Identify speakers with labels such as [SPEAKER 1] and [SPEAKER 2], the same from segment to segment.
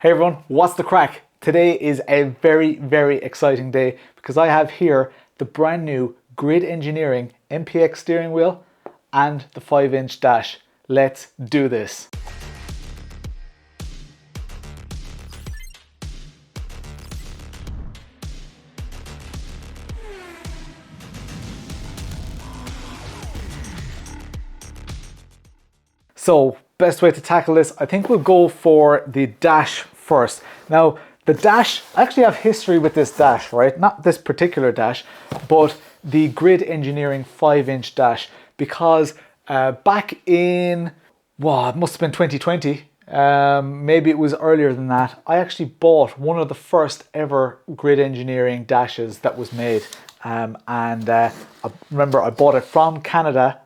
[SPEAKER 1] Hey everyone, what's the crack? Today is a very exciting day because I have here the brand new Grid Engineering MPX steering wheel and the 5-inch dash. Let's do this. So, best way to tackle this, I think we'll go for the dash first. Now, the dash, I actually have history with this dash, right? Not this particular dash, but the Grid Engineering 5-inch dash, because back in, well, it must have been 2020, maybe it was earlier than that, I actually bought one of the first ever Grid Engineering dashes that was made. I remember I bought it from Canada.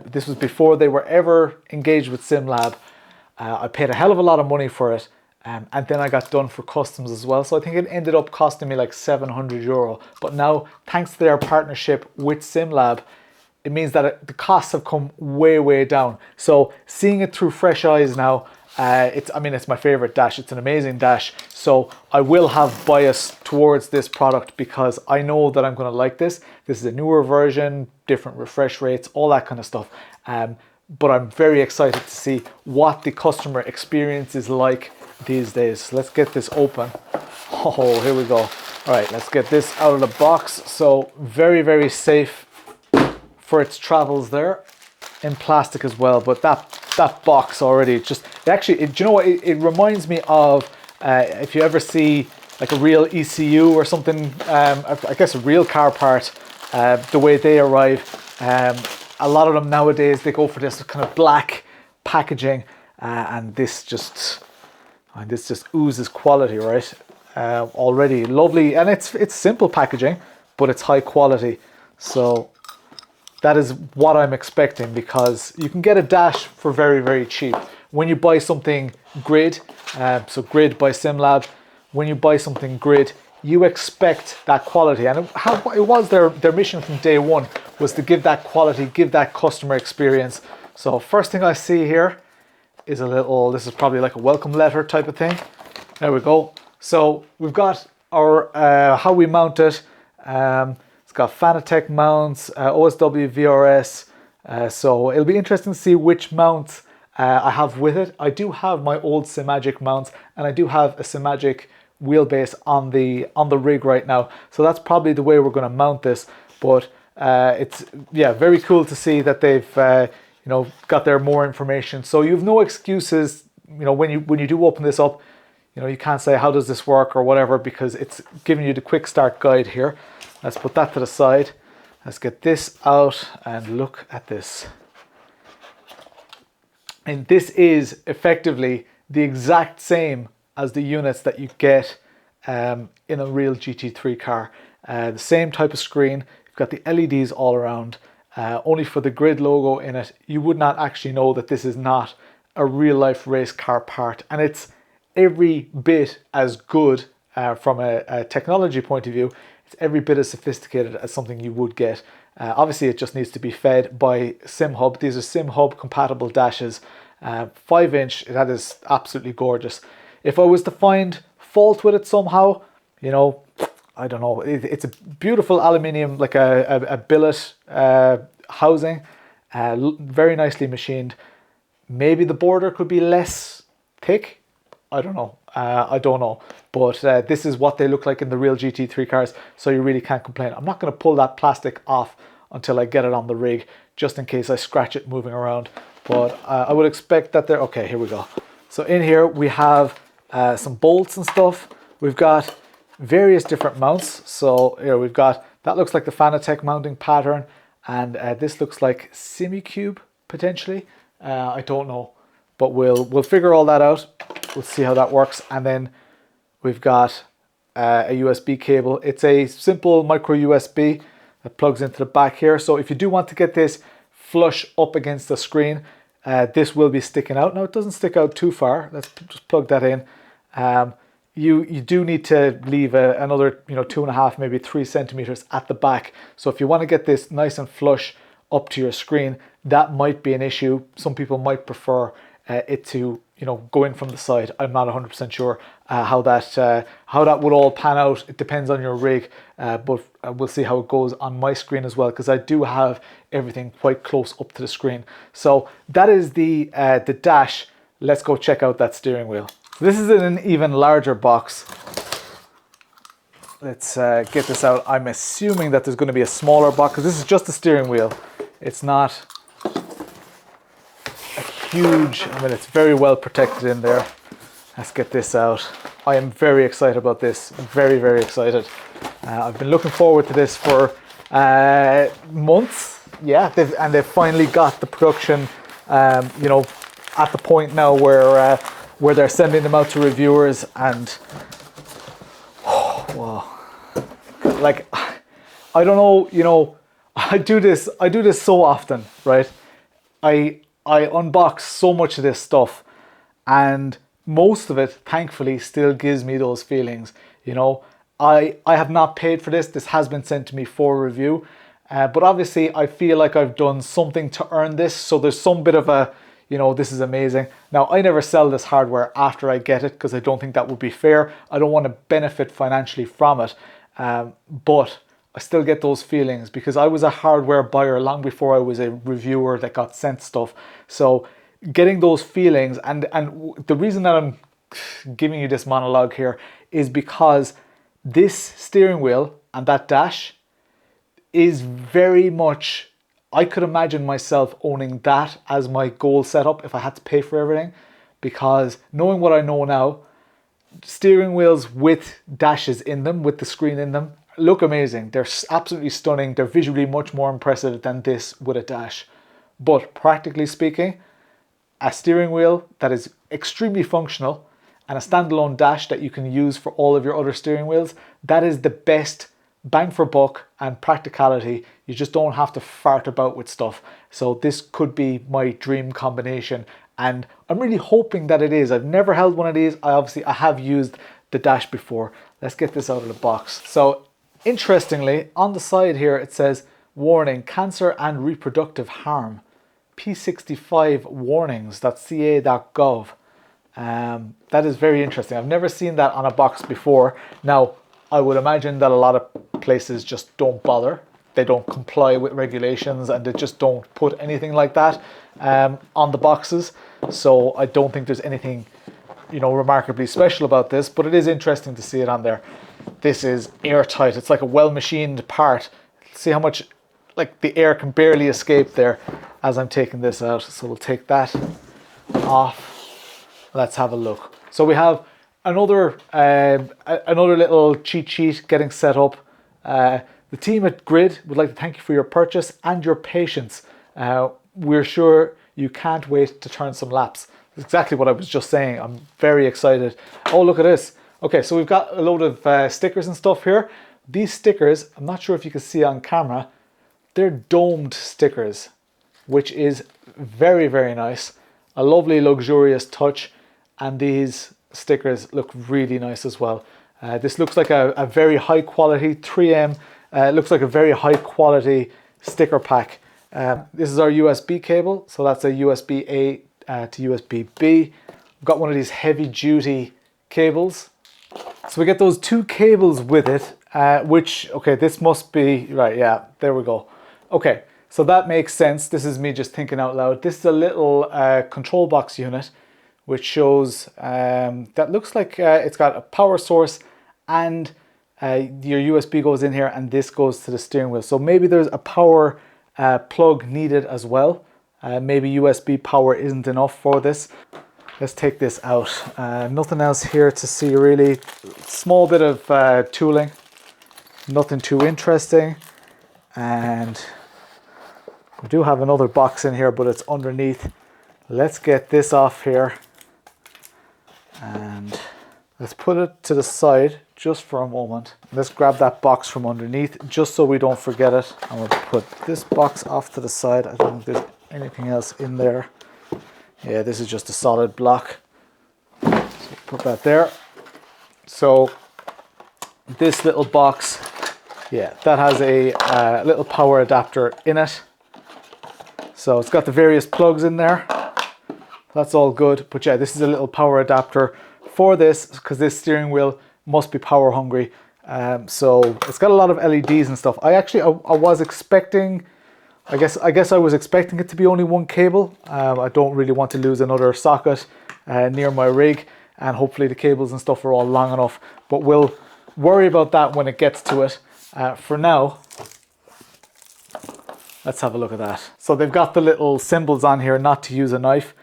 [SPEAKER 1] This was before they were ever engaged with SimLab. I paid a hell of a lot of money for it, and then I got done for customs as well. So I think it ended up costing me like €700. But now, thanks to their partnership with SimLab, it means that the costs have come way down. So seeing it through fresh eyes now, it's my favorite dash. It's an amazing dash. So I will have bias towards this product because I know that I'm going to like this. This is a newer version, different refresh rates, all that kind of stuff. But I'm very excited to see what the customer experience is like these days. Let's get this open. Oh, here we go. All right, let's get this out of the box. So very safe for its travels there, in plastic as well. But that box already do you know what? It reminds me of if you ever see like a real ECU or something, I guess a real car part, the way they arrive. A lot of them nowadays, they go for this kind of black packaging, and this just oozes quality, right? Already lovely, and it's simple packaging, but it's high quality. So that is what I'm expecting, because you can get a dash for very cheap. When you buy something Grid, so Grid by SimLab, when you buy something Grid, you expect that quality. And it was their mission from day one, was to give that quality, give that customer experience. So first thing I see here is this is probably like a welcome letter type of thing. There we go. So we've got our, how we mount it. It's got Fanatec mounts, OSW VRS. So it'll be interesting to see which mounts I have with it. I do have my old Simagic mounts, and I do have a Simagic wheelbase on the rig right now. So that's probably the way we're going to mount this. But it's very cool to see that they've got their more information. So you have no excuses. When you do open this up, you can't say how does this work or whatever, because it's giving you the quick start guide here. Let's put that to the side. Let's get this out and look at this. And this is effectively the exact same as the units that you get in a real GT3 car. The same type of screen. You've got the LEDs all around. Only for the Grid logo in it, you would not actually know that this is not a real life race car part. And it's every bit as good from a technology point of view. It's every bit as sophisticated as something you would get. Obviously, it just needs to be fed by SimHub. These are SimHub compatible dashes. 5-inch, that is absolutely gorgeous. If I was to find fault with it somehow, I don't know. It's a beautiful aluminium, like a billet housing, very nicely machined. Maybe the border could be less thick. I don't know. But this is what they look like in the real GT3 cars, so you really can't complain. I'm not going to pull that plastic off until I get it on the rig, just in case I scratch it moving around. But I would expect that they're okay. Here we go. So in here we have some bolts and stuff. We've got various different mounts. So here we've got, that looks like the Fanatec mounting pattern, and this looks like SimiCube potentially. I don't know, but we'll figure all that out. We'll see how that works. And then we've got a USB cable. It's a simple micro USB that plugs into the back here. So if you do want to get this flush up against the screen, this will be sticking out. Now it doesn't stick out too far. Let's just plug that in. You do need to leave another 2.5, maybe 3 centimeters at the back. So if you want to get this nice and flush up to your screen, that might be an issue. Some people might prefer it to, you know, go in from the side. I'm not 100% sure how that would all pan out. It depends on your rig, but we'll see how it goes on my screen as well, because I do have everything quite close up to the screen. So that is the dash. Let's go check out that steering wheel. This is in an even larger box. Let's get this out. I'm assuming that there's going to be a smaller box, because this is just the steering wheel. It's not a huge, I mean, it's very well protected in there. Let's get this out. I am very excited about this. Very, very excited. I've been looking forward to this for months. Yeah, they've finally got the production, you know, at the point now where they're sending them out to reviewers, and wow, like, I don't know, you know, I do this so often, right? I unbox so much of this stuff, and most of it, thankfully, still gives me those feelings. You know, I have not paid for this. This has been sent to me for review, but obviously I feel like I've done something to earn this. So there's some bit of a, you know, this is amazing. Now, I never sell this hardware after I get it, because I don't think that would be fair. I don't want to benefit financially from it, but I still get those feelings, because I was a hardware buyer long before I was a reviewer that got sent stuff. So getting those feelings, and the reason that I'm giving you this monologue here is because this steering wheel and that dash is very much, I could imagine myself owning that as my goal setup if I had to pay for everything, because knowing what I know now, steering wheels with dashes in them, with the screen in them, look amazing. They're absolutely stunning. They're visually much more impressive than this with a dash. But practically speaking, a steering wheel that is extremely functional and a standalone dash that you can use for all of your other steering wheels, that is the best bang for buck and practicality. You just don't have to fart about with stuff. So this could be my dream combination, and I'm really hoping that it is. I've never held one of these. I have used the dash before. Let's get this out of the box. So interestingly, on the side here it says, warning, cancer and reproductive harm. P65 warnings.ca.gov. That is very interesting. I've never seen that on a box before. Now, I would imagine that a lot of places just don't bother. They don't comply with regulations, and they just don't put anything like that on the boxes. So I don't think there's anything, you know, remarkably special about this, but it is interesting to see it on there. This is airtight. It's like a well-machined part. See how much, like, the air can barely escape there as I'm taking this out. So we'll take that off. Let's have a look. So we have another little cheat sheet getting set up. The team at Grid would like to thank you for your purchase and your patience. We're sure you can't wait to turn some laps. That's exactly what I was just saying. I'm very excited. Oh, look at this. Okay, so we've got a load of stickers and stuff here. These stickers, I'm not sure if you can see on camera, they're domed stickers, which is very, very nice. A lovely, luxurious touch. And these stickers look really nice as well. This looks like a very high quality 3M. Looks like a very high quality sticker pack. This is our USB cable. So that's a USB-A to USB-B. We've got one of these heavy duty cables. So we get those two cables with it, which, okay, this must be, right, yeah, there we go. Okay, so that makes sense. This is me just thinking out loud. This is a little control box unit, which shows, that looks like it's got a power source, and your USB goes in here, and this goes to the steering wheel. So maybe there's a power plug needed as well. Maybe USB power isn't enough for this. Let's take this out. Nothing else here to see really. Small bit of tooling, nothing too interesting. And we do have another box in here, but it's underneath. Let's get this off here. And let's put it to the side just for a moment. Let's grab that box from underneath just so we don't forget it. And we'll put this box off to the side. I don't think there's anything else in there. Yeah, this is just a solid block. So put that there. So this little box, yeah, that has a little power adapter in it. So it's got the various plugs in there. that's all good. But yeah, this is a little power adapter for this, because this steering wheel must be power hungry. So it's got a lot of LEDs and stuff. I was expecting, I guess I was expecting it to be only one cable. I don't really want to lose another socket near my rig, and hopefully the cables and stuff are all long enough, but we'll worry about that when it gets to it. For now, let's have a look at that. So they've got the little symbols on here not to use a knife.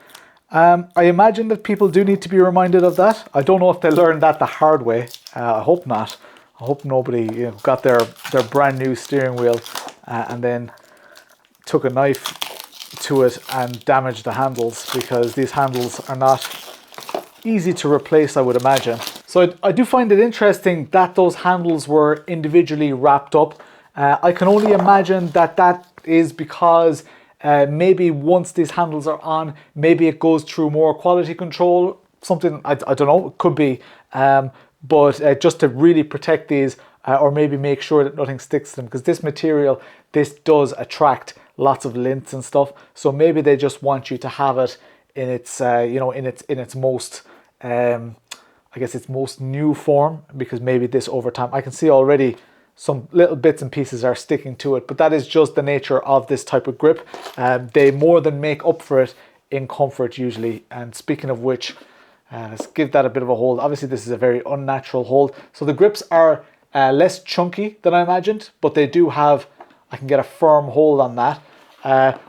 [SPEAKER 1] I imagine that people do need to be reminded of that. I don't know if they learned that the hard way. I hope not. I hope nobody got their brand new steering wheel and then took a knife to it and damaged the handles, because these handles are not easy to replace, I would imagine. So I do find it interesting that those handles were individually wrapped up. I can only imagine that that is because maybe once these handles are on, maybe it goes through more quality control, something, I don't know, it could be. But just to really protect these, or maybe make sure that nothing sticks to them, because this material, this does attract lots of lints and stuff. So maybe they just want you to have it in its, in its most, I guess its most new form, because maybe this over time, I can see already some little bits and pieces are sticking to it, but that is just the nature of this type of grip. They more than make up for it in comfort usually. And speaking of which, let's give that a bit of a hold. Obviously this is a very unnatural hold. So the grips are less chunky than I imagined, but they do have, I can get a firm hold on that.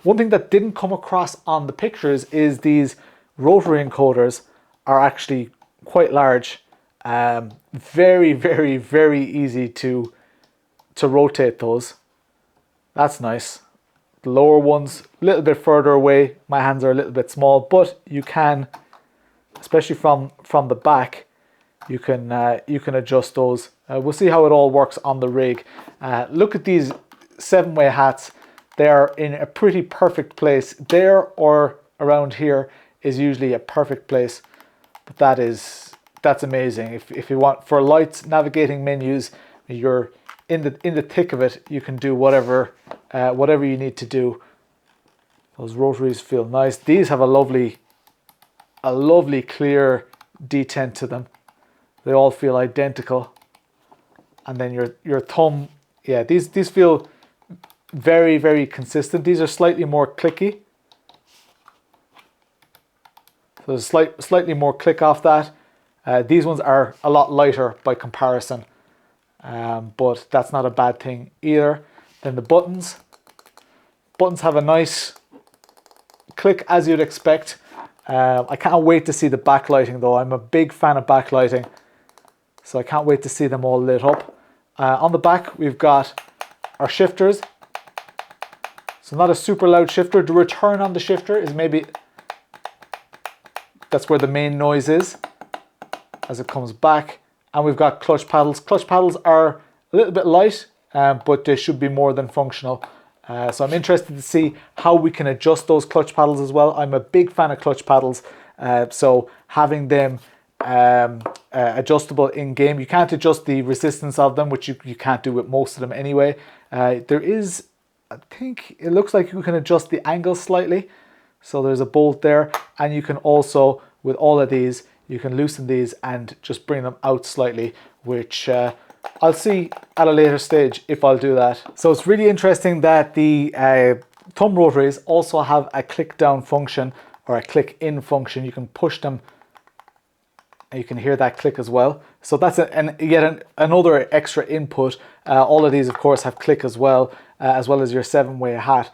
[SPEAKER 1] One thing that didn't come across on the pictures is these rotary encoders are actually quite large. Very, very, very easy to rotate those. That's nice. The lower ones a little bit further away. My hands are a little bit small, but you can, especially from the back, you can adjust those. We'll see how it all works on the rig. Look at these 7-way hats. They are in a pretty perfect place. There or around here is usually a perfect place, but that's amazing. If you want, for lights, navigating menus, you're in the thick of it, you can do whatever you need to do. Those rotaries feel nice. These have a lovely clear detent to them. They all feel identical. And then your thumb, yeah, these feel very, very consistent. These are slightly more clicky. So there's slightly more click off that. These ones are a lot lighter by comparison, but that's not a bad thing either. Then the buttons have a nice click as you'd expect. I can't wait to see the backlighting though. I'm a big fan of backlighting, so I can't wait to see them all lit up. On the back we've got our shifters. So not a super loud shifter. The return on the shifter is maybe, that's where the main noise is as it comes back. And we've got clutch paddles. Clutch paddles are a little bit light, but they should be more than functional. So I'm interested to see how we can adjust those clutch paddles as well. I'm a big fan of clutch paddles, so having them adjustable in game. You can't adjust the resistance of them, which you can't do with most of them anyway. There is, I think it looks like you can adjust the angle slightly. So there's a bolt there, and you can also, with all of these, you can loosen these and just bring them out slightly, which I'll see at a later stage if I'll do that. So it's really interesting that the thumb rotaries also have a click down function or a click in function. You can push them and you can hear that click as well. So that's yet another extra input. All of these of course have click as well as your 7-way hat.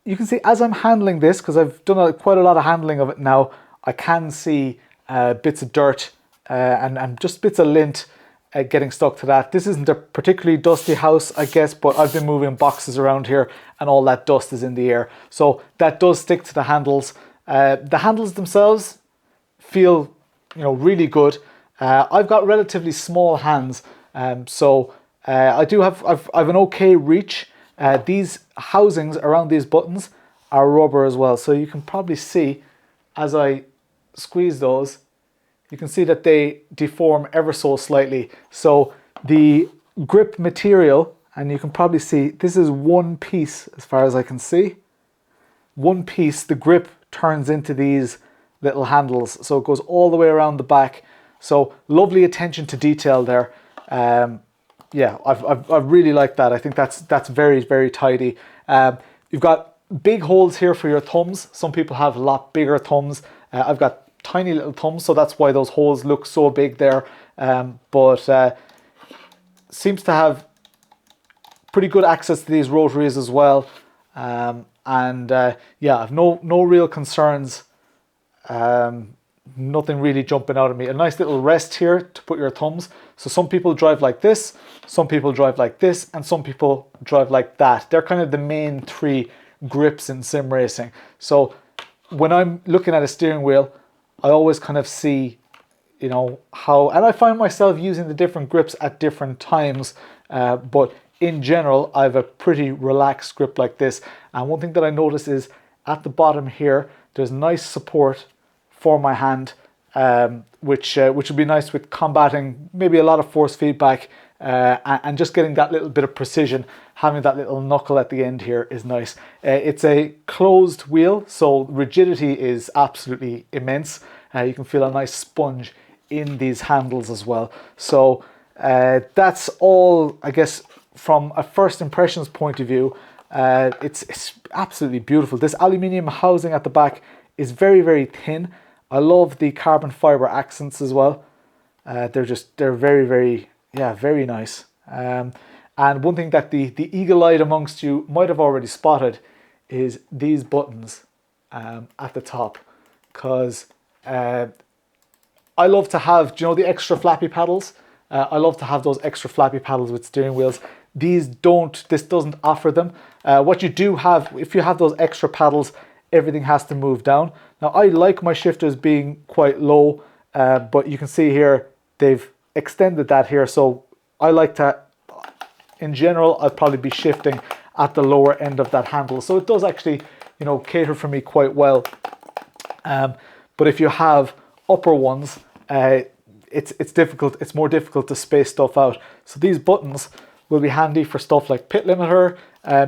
[SPEAKER 1] You can see as I'm handling this, because I've done quite a lot of handling of it now, I can see bits of dirt and just bits of lint getting stuck to that. This isn't a particularly dusty house, I guess, but I've been moving boxes around here and all that dust is in the air. So that does stick to the handles. The handles themselves feel, really good. I've got relatively small hands, so I do have I've an okay reach. These housings around these buttons are rubber as well, so you can probably see as I squeeze those, you can see that they deform ever so slightly. So the grip material, and you can probably see this is one piece as far as I can see. One piece, the grip turns into these little handles. So it goes all the way around the back. So lovely attention to detail there. Yeah, I really like that. I think that's very, very tidy. You've got big holes here for your thumbs. Some people have a lot bigger thumbs. I've got tiny little thumbs, so that's why those holes look so big there. But seems to have pretty good access to these rotaries as well. Yeah, I've no real concerns. Nothing really jumping out at me. A nice little rest here to put your thumbs. So some people drive like this, some people drive like this, and some people drive like that. They're kind of the main three grips in sim racing. So when I'm looking at a steering wheel, I always kind of see, you know, how, and I find myself using the different grips at different times, but in general, I have a pretty relaxed grip like this. And one thing that I notice is at the bottom here, there's nice support for my hand, which would be nice with combating maybe a lot of force feedback, and just getting that little bit of precision. Having that little knuckle at the end here is nice. It's a closed wheel, so rigidity is absolutely immense. You can feel a nice sponge in these handles as well. So that's all, I guess, from a first impressions point of view. It's absolutely beautiful. This aluminium housing at the back is very, very thin. I love the carbon fiber accents as well. They're very, very, yeah, very nice. And one thing that the eagle-eyed amongst you might have already spotted is these buttons at the top, because I love to have, do you know the extra flappy paddles? I love to have those extra flappy paddles with steering wheels. This doesn't offer them. What you do have, if you have those extra paddles, everything has to move down. Now I like my shifters being quite low, but you can see here they've extended that here. So I like to, in general, I'd probably be shifting at the lower end of that handle. So it does actually, you know, cater for me quite well. But if you have upper ones, it's difficult. It's more difficult to space stuff out. So these buttons will be handy for stuff like pit limiter,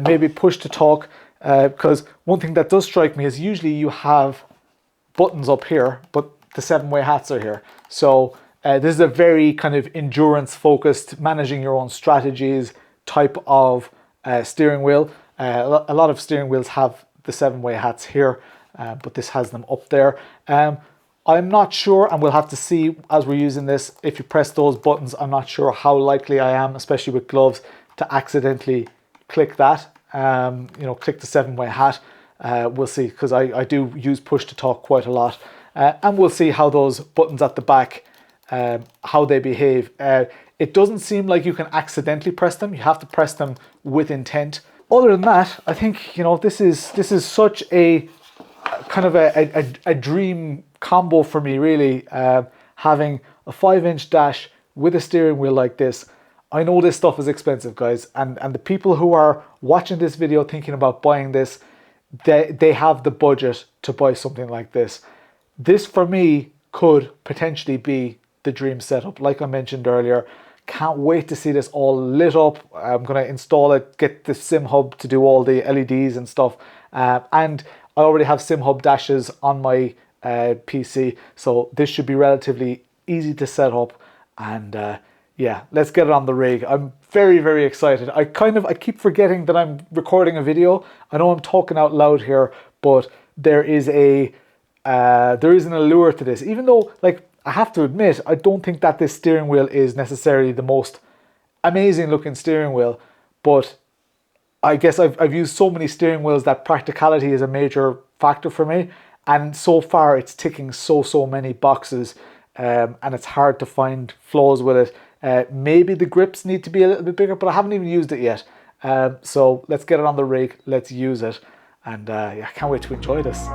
[SPEAKER 1] maybe push to talk. Because one thing that does strike me is usually you have buttons up here, but the 7-way hats are here. So this is a very kind of endurance focused, managing your own strategies type of steering wheel. A lot of steering wheels have the 7-way hats here, but this has them up there. I'm not sure, and we'll have to see as we're using this, if you press those buttons, I'm not sure how likely I am, especially with gloves, to accidentally click that. You know, click the 7-way hat. We'll see, because I do use push to talk quite a lot. And we'll see how those buttons at the back, how they behave. It doesn't seem like you can accidentally press them. You have to press them with intent. Other than that, I think, you know, this is such a kind of a dream combo for me, really. Having a 5-inch dash with a steering wheel like this. I know this stuff is expensive, guys, and the people who are watching this video thinking about buying this, they have the budget to buy something like this. This, for me, could potentially be the dream setup. Like I mentioned earlier, can't wait to see this all lit up. I'm going to install it, get the Sim Hub to do all the LEDs and stuff. And I already have Sim Hub dashes on my PC, so this should be relatively easy to set up. And yeah, let's get it on the rig. I'm very, very excited. I keep forgetting that I'm recording a video. I know I'm talking out loud here, but there is an allure to this. Even though, like, I have to admit, I don't think that this steering wheel is necessarily the most amazing looking steering wheel, but I guess I've used so many steering wheels that practicality is a major factor for me. And so far it's ticking so many boxes, and it's hard to find flaws with it. Maybe the grips need to be a little bit bigger, but I haven't even used it yet. So let's get it on the rig, let's use it, and yeah, I can't wait to enjoy this.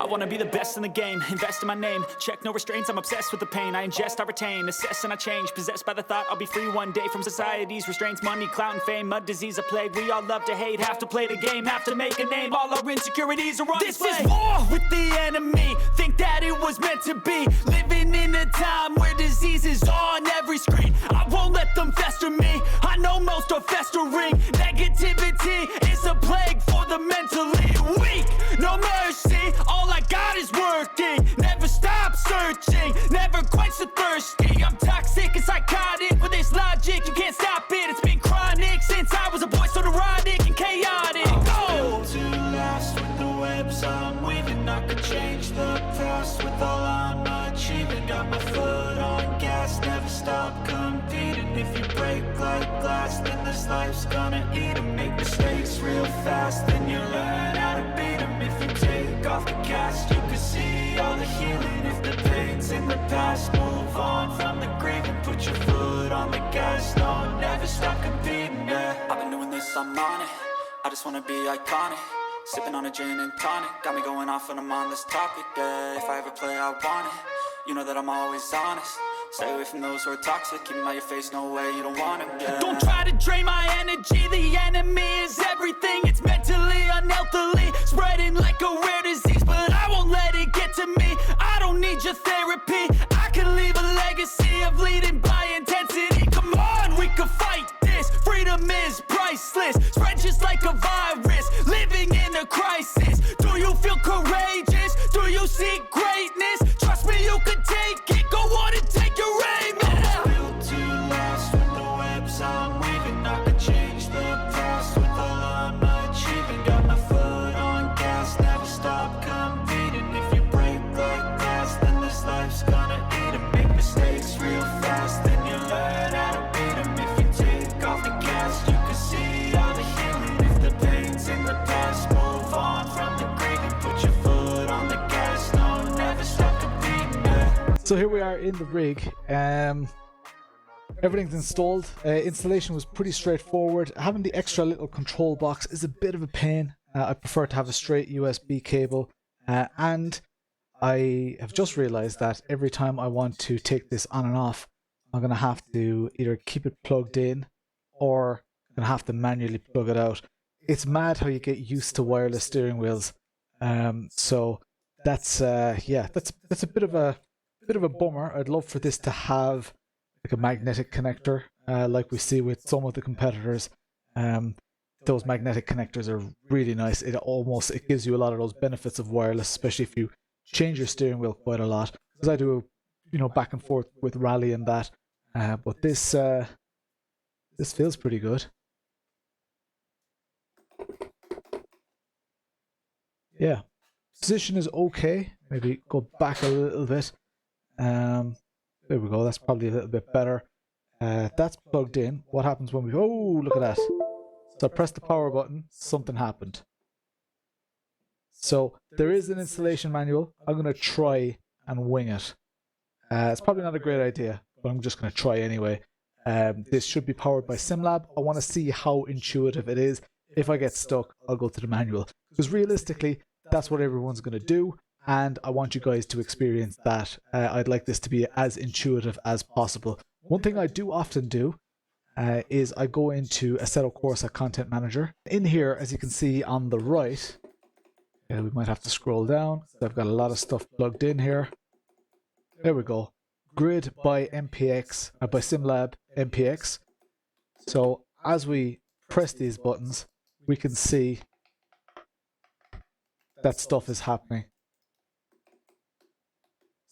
[SPEAKER 2] I wanna be the best in the game, invest in my name, check no restraints, I'm obsessed with the pain. I ingest, I retain, assess and I change, possessed by the thought I'll be free one day from society's restraints. Money, clout and fame, mud, disease, a plague. We all love to hate, have to play the game, have to make a name. All our insecurities are on display. This is war with the enemy, think that it was meant to be. Living in a time where disease is on every screen. I won't let them fester me, I know most are festering. Negativity is a plague for the mentally weak. No mercy, all I got is working. Never stop searching, never quench the thirsty. I'm toxic and psychotic, with this logic you can't stop it. It's been chronic since I was a boy, so neurotic and chaotic.
[SPEAKER 3] I'm built to last with the webs I'm weaving. I could change the past with all I'm achieving. Got my foot on gas, never stop competing. If you break like glass, then this life's gonna eat 'em. Make mistakes real fast, then you learn how to beat 'em. If you take off the cast, you can see all the healing. If the pain's in the past, move on from the grieving. Put your foot on the gas, no, never stop competing, yeah.
[SPEAKER 2] I've been doing this, I'm on it, I just wanna be iconic. Sipping on a gin and tonic, got me going off when I'm on this topic, yeah. If I ever play, I want it, you know that I'm always honest. Stay away from those who are toxic, keep them out your face, no way, you don't want them, yeah.
[SPEAKER 3] Don't try to drain my energy, the enemy is everything. It's mentally, unhealthily, spreading like a rare disease. But I won't let it get to me, I don't need your therapy. I can leave a legacy of leading by intensity. Come on, we can fight this, freedom is priceless. Spread just like a virus, living in a crisis. Do you feel courageous? Do you seek greatness? Trust me, you can take it, go on and take your aim, yeah. I'm built to last with the webs I'm weaving. I could change the past with all I'm achieving. Got my foot on gas, never stop competing. If you break like glass, then this life's gonna eat 'em. Make mistakes real fast, then you learn how to beat 'em. If you take off the cast, you can see all the healing. If the pain's in the past, move on from the grieving. Put your foot on the gas, no, never stop competing, yeah.
[SPEAKER 1] So here we are in the rig. Everything's installed. Installation was pretty straightforward. Having the extra little control box is a bit of a pain. I prefer to have a straight USB cable, and I have just realized that every time I want to take this on and off, I'm going to have to either keep it plugged in or I'm going to have to manually plug it out. It's mad how you get used to wireless steering wheels. So that's that's a bit of a bummer. I'd love for this to have like a magnetic connector, like we see with some of the competitors. Those magnetic connectors are really nice. It gives you a lot of those benefits of wireless, especially if you change your steering wheel quite a lot. Because I do, back and forth with rally and that. But this feels pretty good. Yeah, position is okay. Maybe go back a little bit. There we go. That's probably a little bit better. That's plugged in. What happens when we... Oh, look at that. So I pressed the power button. Something happened. So there is an installation manual. I'm going to try and wing it. It's probably not a great idea, but I'm just going to try anyway. This should be powered by SimLab. I want to see how intuitive it is. If I get stuck, I'll go to the manual. Because realistically, that's what everyone's going to do. And I want you guys to experience that. I'd like this to be as intuitive as possible. One thing I do often do is I go into Assetto Corsa Content Manager. In here, as you can see on the right, we might have to scroll down. I've got a lot of stuff plugged in here. There we go. Grid by MPX, by SimLab MPX. So as we press these buttons, we can see that stuff is happening.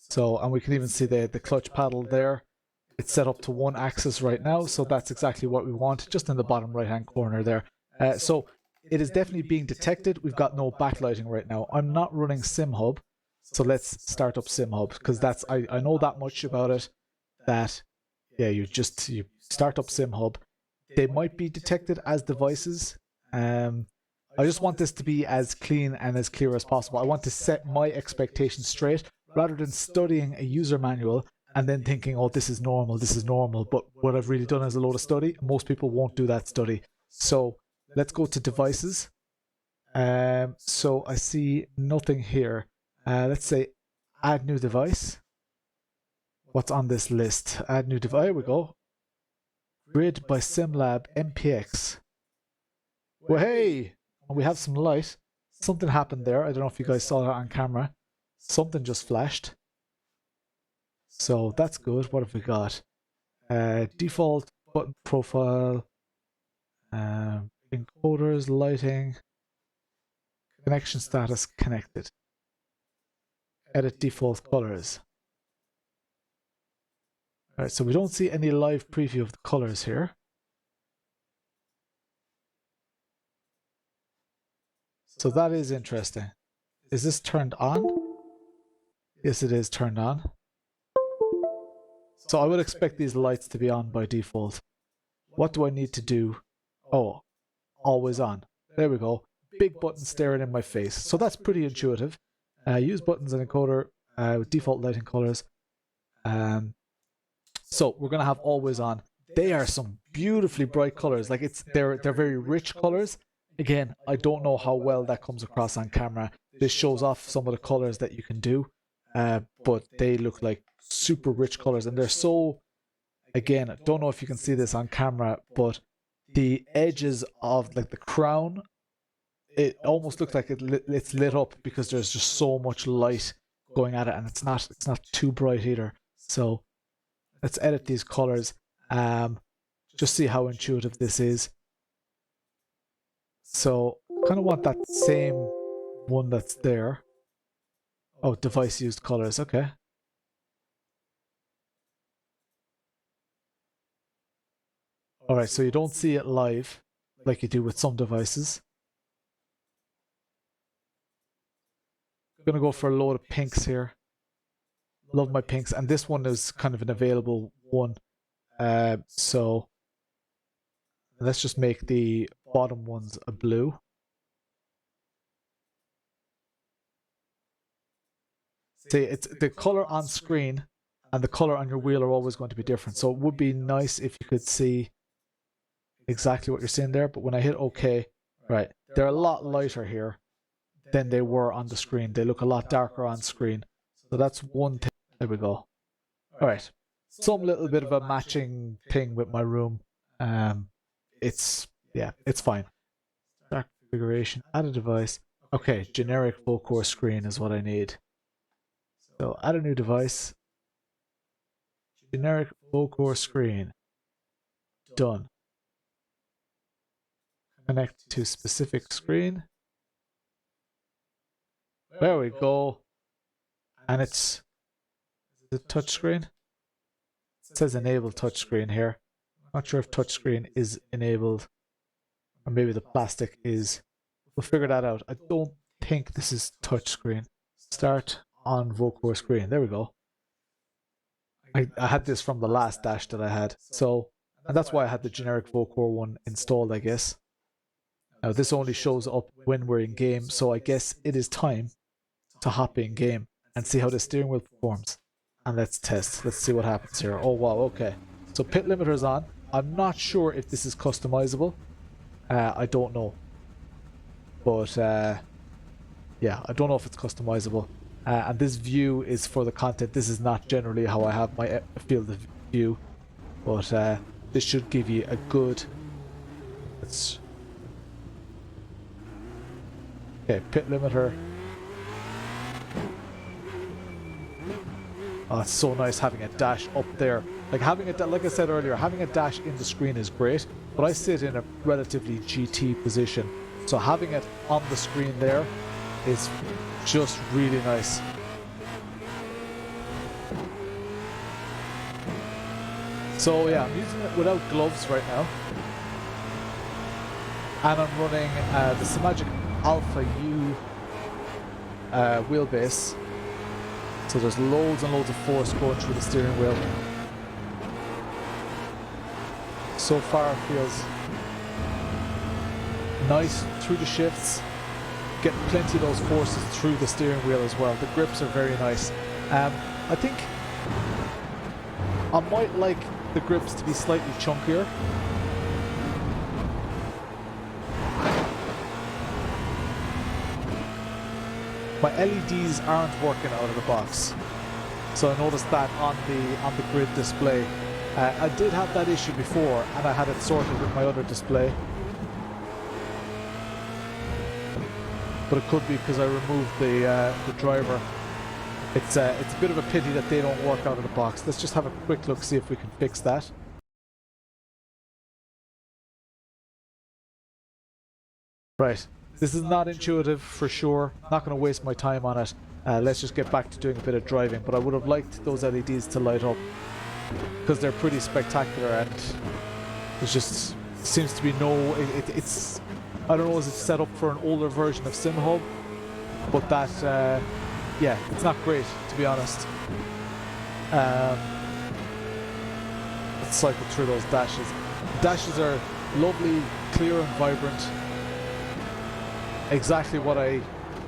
[SPEAKER 1] So, and we can even see the clutch paddle there. It's set up to one axis right now, so that's exactly what we want, just in the bottom right hand corner there. So it is definitely being detected. We've got no backlighting right now. I'm not running SimHub, so let's start up SimHub, because that's I know that much about it, that yeah, you start up SimHub. They might be detected as devices. I just want this to be as clean and as clear as possible. I want to set my expectations straight, rather than studying a user manual and then thinking, oh, this is normal. But what I've really done is a load of study. Most people won't do that study. So let's go to devices. So I see nothing here. Let's say add new device. What's on this list? Add new device. Here we go. Grid by SimLab MPX. Well, hey! We have some light. Something happened there. I don't know if you guys saw that on camera. Something just flashed. So that's good. What have we got? Default button profile. Encoders, lighting. Connection status connected. Edit default colors. Alright, so we don't see any live preview of the colors here. So that is interesting. Is this turned on? Yes, it is turned on. So I would expect these lights to be on by default. What do I need to do? Oh, always on. There we go. Big button staring in my face. So that's pretty intuitive. Use buttons and encoder with default lighting colors. So we're gonna have always on. They are some beautifully bright colors. Like they're very rich colors. Again, I don't know how well that comes across on camera. This shows off some of the colors that you can do, but they look like super rich colors, and they're so. Again, I don't know if you can see this on camera, but the edges of like the crown, it almost looks like it's lit up because there's just so much light going at it, and it's not too bright either. So let's edit these colors. Just see how intuitive this is. So kind of want that same one that's there. Oh, device used colors. Okay. Alright, so you don't see it live like you do with some devices. I'm gonna go for a load of pinks here. Love my pinks, and this one is kind of an available one. So let's just make the bottom ones a blue. See, it's the color on screen and the color on your wheel are always going to be different. So it would be nice if you could see exactly what you're seeing there. But when I hit OK, right, they're a lot lighter here than they were on the screen. They look a lot darker on screen. So that's one thing. There we go. All right, some little bit of a matching thing with my room. It's fine. Start configuration, add a device. Okay, generic full core screen is what I need. So add a new device. Generic full core screen. Done. Connect to specific screen. There we go. And it's the touch screen. It says enable touchscreen here. Not sure if touchscreen is enabled, or maybe the plastic is. We'll figure that out. I don't think this is touchscreen. Start on Vocore screen. There we go. I had this from the last dash that I had, so, and that's why I had the generic Vocore one installed, I guess. Now this only shows up when we're in game, so I guess it is time to hop in game and see how the steering wheel performs. And let's test. Let's see what happens here. Oh wow, okay. So pit limiter's on. I'm not sure if this is customizable. I don't know. But yeah, I don't know if it's customizable. And this view is for the content. This is not generally how I have my field of view. But this should give you a good... Okay, pit limiter. Oh, it's so nice having a dash up there. Like having it, like I said earlier, having a dash in the screen is great, but I sit in a relatively GT position, so having it on the screen there is just really nice. So yeah, I'm using it without gloves right now, and I'm running the Simagic Alpha U wheelbase. So there's loads and loads of force going through the steering wheel. So far it feels nice through the shifts. Get plenty of those forces through the steering wheel as well. The grips are very nice. I think I might like the grips to be slightly chunkier. my LEDs aren't working out of the box. So I noticed that on the grid display. I did have that issue before, and I had it sorted with my other display. But it could be because I removed the driver. It's a bit of a pity that they don't work out of the box. Let's just have a quick look, see if we can fix that. Right, this is not intuitive for sure. Not going to waste my time on it. Let's just get back to doing a bit of driving. But I would have liked those LEDs to light up because they're pretty spectacular, and there's just seems to be no. It's I don't know, is it set up for an older version of SimHub? But that, yeah, it's not great to be honest. Let's cycle through those dashes. Dashes are lovely, clear and vibrant. Exactly what I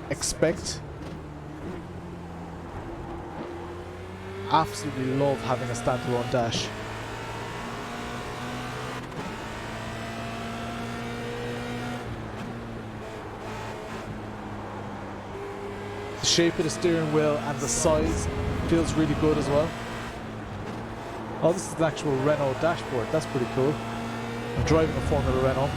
[SPEAKER 1] expect. Absolutely love having a standalone dash. The shape of the steering wheel and the size feels really good as well. Oh, this is an actual Renault dashboard. That's pretty cool. I'm driving a Formula Renault.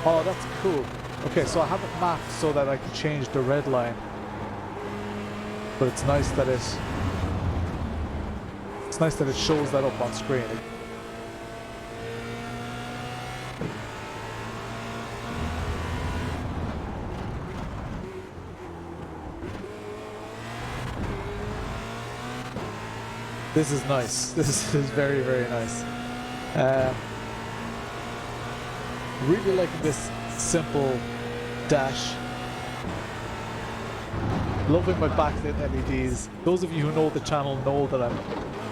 [SPEAKER 1] Oh, that's cool. Okay, so I have it mapped so that I can change the red line. But it's nice that it shows that up on screen. This is nice. This is very, very nice. Really liking this simple dash. Loving my backlit LEDs. Those of you who know the channel know that I'm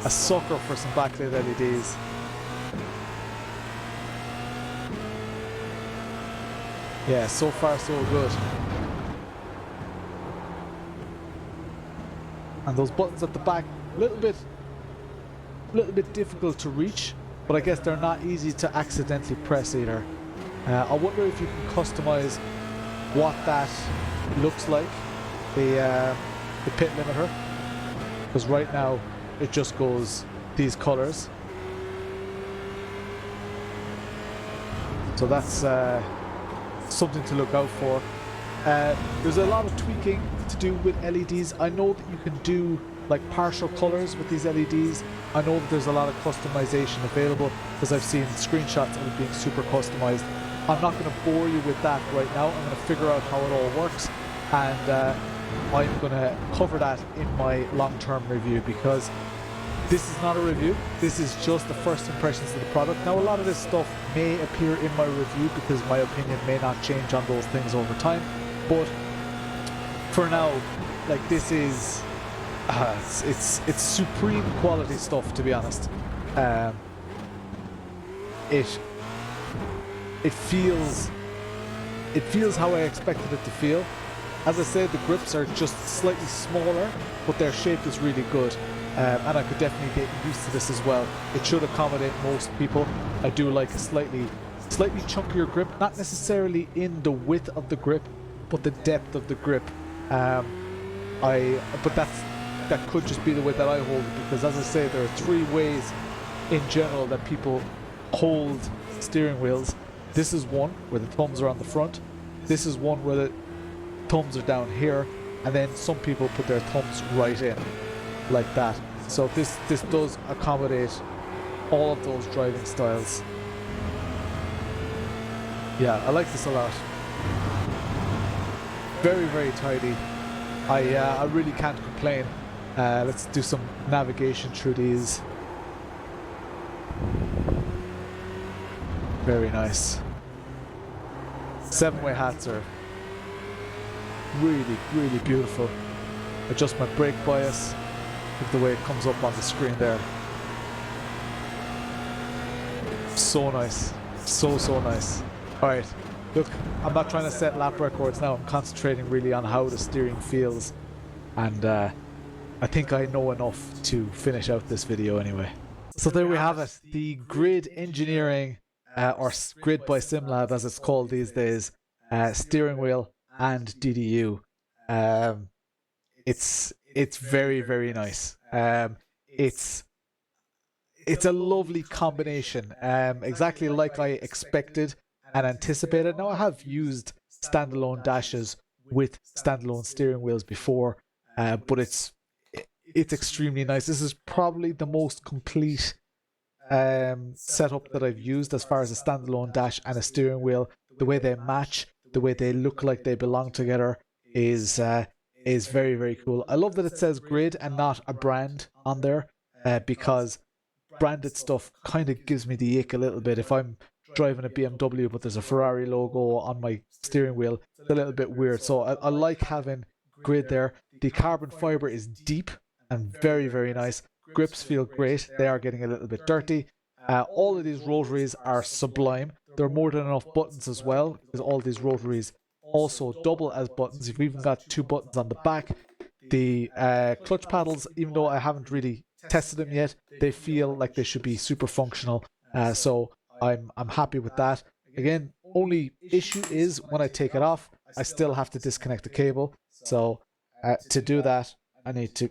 [SPEAKER 1] a sucker for some backlit LEDs. Yeah, so far so good. And those buttons at the back, a little bit difficult to reach, but I guess they're not easy to accidentally press either. I wonder if you can customize what that looks like, the pit limiter, because right now it just goes these colors. So that's something to look out for. There's a lot of tweaking to do with LEDs. I know that you can do like partial colors with these LEDs. I know that there's a lot of customization available because I've seen screenshots of it being super customized. I'm not going to bore you with that right now. I'm going to figure out how it all works, and I'm going to cover that in my long-term review, because this is not a review. This is just the first impressions of the product. Now, a lot of this stuff may appear in my review because my opinion may not change on those things over time, but for now, like, this is it's supreme quality stuff, to be honest. It feels how I expected it to feel. As I said, the grips are just slightly smaller, but their shape is really good, and I could definitely get used to this as well. It should accommodate most people. I do like a slightly chunkier grip, not necessarily in the width of the grip, but the depth of the grip. But that could just be the way that I hold it, because as I say, there are three ways in general that people hold steering wheels. This is one where the thumbs are on the front. This is one where the thumbs are down here, and then some people put their thumbs right in, like that. So this does accommodate all of those driving styles. Yeah, I like this a lot. Very, very tidy. I really can't complain. Let's do some navigation through these. Very nice. 7-way hats are really, really beautiful. Adjust my brake bias with the way it comes up on the screen there. So nice. So nice. Alright, look, I'm not trying to set lap records now. I'm concentrating really on how the steering feels. And I think I know enough to finish out this video anyway. So there we have it. The grid engineering or Grid by SimLab as it's called these days, steering wheel and DDU. It's very, very nice. It's a lovely combination, exactly like I expected and anticipated. Now, I have used standalone dashes with standalone steering wheels before, but it's extremely nice. This is probably the most complete setup that I've used as far as a standalone dash and a steering wheel. The way they match, the way they look like they belong together is very, very cool. I love that it says Grid and not a brand on there, because branded stuff kind of gives me the ick a little bit. If I'm driving a BMW but there's a Ferrari logo on my steering wheel, it's a little bit weird. So I like having Grid there. The carbon fiber is deep and very, very nice. Grips feel great. They are getting a little bit dirty. All of these rotaries are sublime. There are more than enough buttons as well, because all these rotaries also double as buttons. You've even got 2 buttons on the back. The clutch paddles, even though I haven't really tested them yet, they feel like they should be super functional. So I'm happy with that. Again, only issue is when I take it off, I still have to disconnect the cable. So to do that, I need to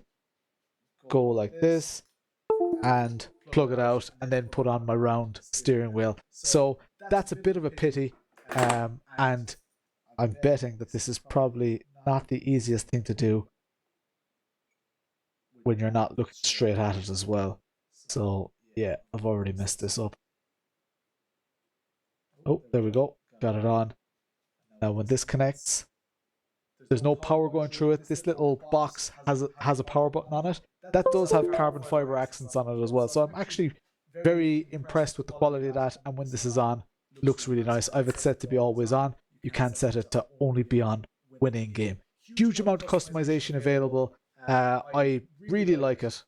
[SPEAKER 1] go like this and plug it out and then put on my round steering wheel. So that's a bit of a pity, and I'm betting that this is probably not the easiest thing to do when you're not looking straight at it as well. So yeah, I've already messed this up. Oh, there we go. Got it on. Now when this connects, there's no power going through it. This little box has a power button on it. That does have carbon fiber accents on it as well. So I'm actually very impressed with the quality of that. And when this is on, it looks really nice. I've it set to be always on. You can set it to only be on when in game. Huge amount of customization available. I really like it,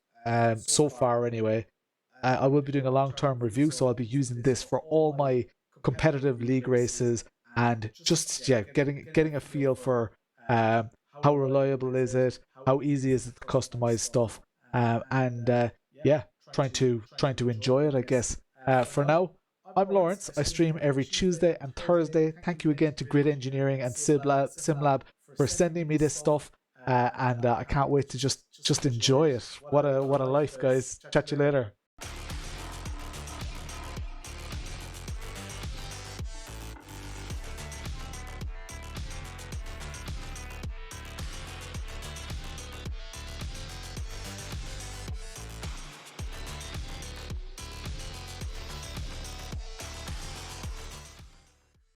[SPEAKER 1] so far anyway. I will be doing a long-term review, so I'll be using this for all my competitive league races and just getting a feel for how reliable is it, how easy is it to customize stuff, and trying to enjoy it, I guess. For now, I'm Lawrence. I stream every Tuesday and Thursday. Thank you again to Grid Engineering and SimLab for sending me this stuff, and I can't wait to just enjoy it. What a life, guys. Chat to you later.